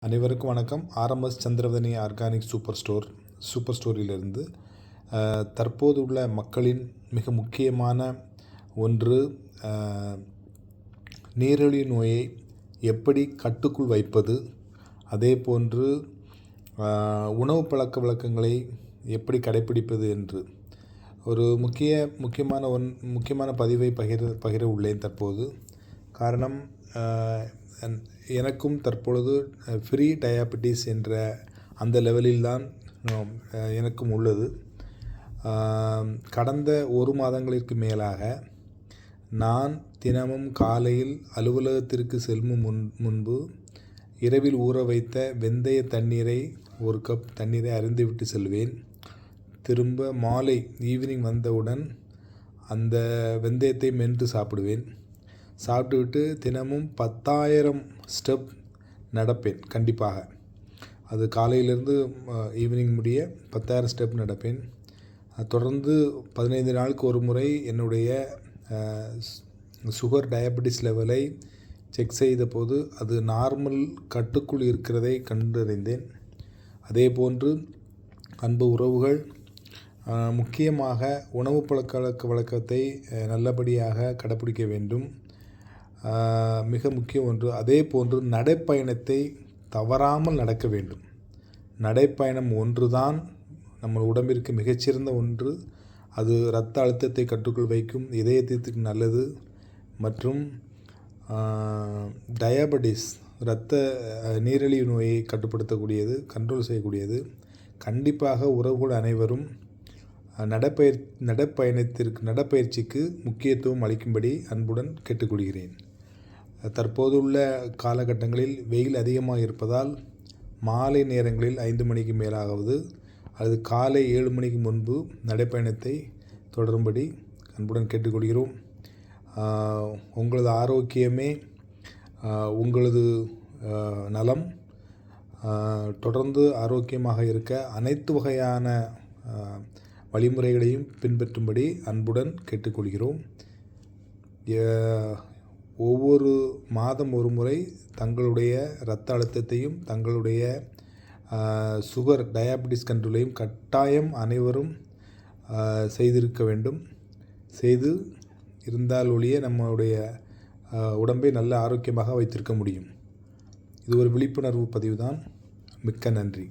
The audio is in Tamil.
அனைவருக்கும் வணக்கம். ஆர்எம்எஸ் சந்திரவதனி ஆர்கானிக் சூப்பர் ஸ்டோரிலிருந்து தற்போது உள்ள மக்களின் மிக முக்கியமான ஒன்று, நீரிழிவு நோயை எப்படி கட்டுக்குள் வைப்பது, அதே போன்று உணவு பழக்க வழக்கங்களை எப்படி கடைப்பிடிப்பது என்று ஒரு முக்கியமான பதிவை பகிர உள்ளேன் தற்போது. காரணம், எனக்கும் தற்பொழுது ஃப்ரீ டயாபெட்டிஸ் என்ற அந்த லெவலில்தான் எனக்கும் உள்ளது. கடந்த 1 மாதங்களுக்கு மேலாக நான் தினமும் காலையில் அலுவலகத்திற்கு செல்லும் முன்பு இரவில் ஊற வைத்த வெந்தய தண்ணீரை 1 கப் தண்ணீரை அருந்திவிட்டு செல்வேன். திரும்ப மாலை ஈவினிங் வந்தவுடன் அந்த வெந்தயத்தை மென்று சாப்பிடுவேன். சாப்பிட்டுவிட்டு தினமும் 10,000 ஸ்டெப் நடப்பேன். கண்டிப்பாக அது காலையிலிருந்து ஈவினிங் முடிய 10,000 ஸ்டெப் நடப்பேன். தொடர்ந்து 15 நாளுக்கு ஒரு முறை என்னுடைய சுகர் டயபெட்டிஸ் லெவலை செக் செய்த போது அது நார்மல் கட்டுக்குள் இருக்கிறதை கண்டறிந்தேன். அதே போன்று அன்பு உறவுகள், முக்கியமாக உணவு பழக்க வழக்கத்தை நல்லபடியாக கடைப்பிடிக்க வேண்டும். மிக முக்கியம் ஒன்று. அதே போன்று நடைப்பயணத்தை தவறாமல் நடக்க வேண்டும். நடைப்பயணம் ஒன்று தான் நம்ம உடம்பிற்கு மிகச்சிறந்த ஒன்று. அது இரத்த அழுத்தத்தை கட்டுக்குள் வைக்கும், இதயத்திற்கு நல்லது. மற்றும் டயாபெட்டிஸ் நீரிழிவு நோயை கட்டுப்படுத்தக்கூடியது, கண்ட்ரோல் செய்யக்கூடியது. கண்டிப்பாக உறவுகள் அனைவரும் நடைப்பயிற்சிக்கு முக்கியத்துவம் அளிக்கும்படி அன்புடன் கேட்டுக்கொள்கிறேன். தற்போதுள்ள காலகட்டங்களில் வெயில் அதிகமாக இருப்பதால் மாலை நேரங்களில் 5 மணிக்கு மேலாவது அல்லது காலை 7 மணிக்கு முன்பு நடைப்பயணத்தை தொடரும்படி அன்புடன் கேட்டுக்கொள்கிறோம். உங்களது ஆரோக்கியமே உங்களது நலம். தொடர்ந்து ஆரோக்கியமாக இருக்க அனைத்து வகையான வழிமுறைகளையும் பின்பற்றும்படி அன்புடன் கேட்டுக்கொள்கிறோம். ஒவ்வொரு மாதம் ஒரு முறை தங்களுடைய இரத்த அழுத்தத்தையும் தங்களுடைய சுகர் டயாபெட்டிஸ் கண்ட்ரோலையும் கட்டாயம் அனைவரும் செய்திருக்க வேண்டும். செய்து இருந்தால் ஒழிய நம்முடைய உடம்பை நல்ல ஆரோக்கியமாக வைத்திருக்க முடியும். இது ஒரு விழிப்புணர்வு பதிவு தான். மிக்க நன்றி.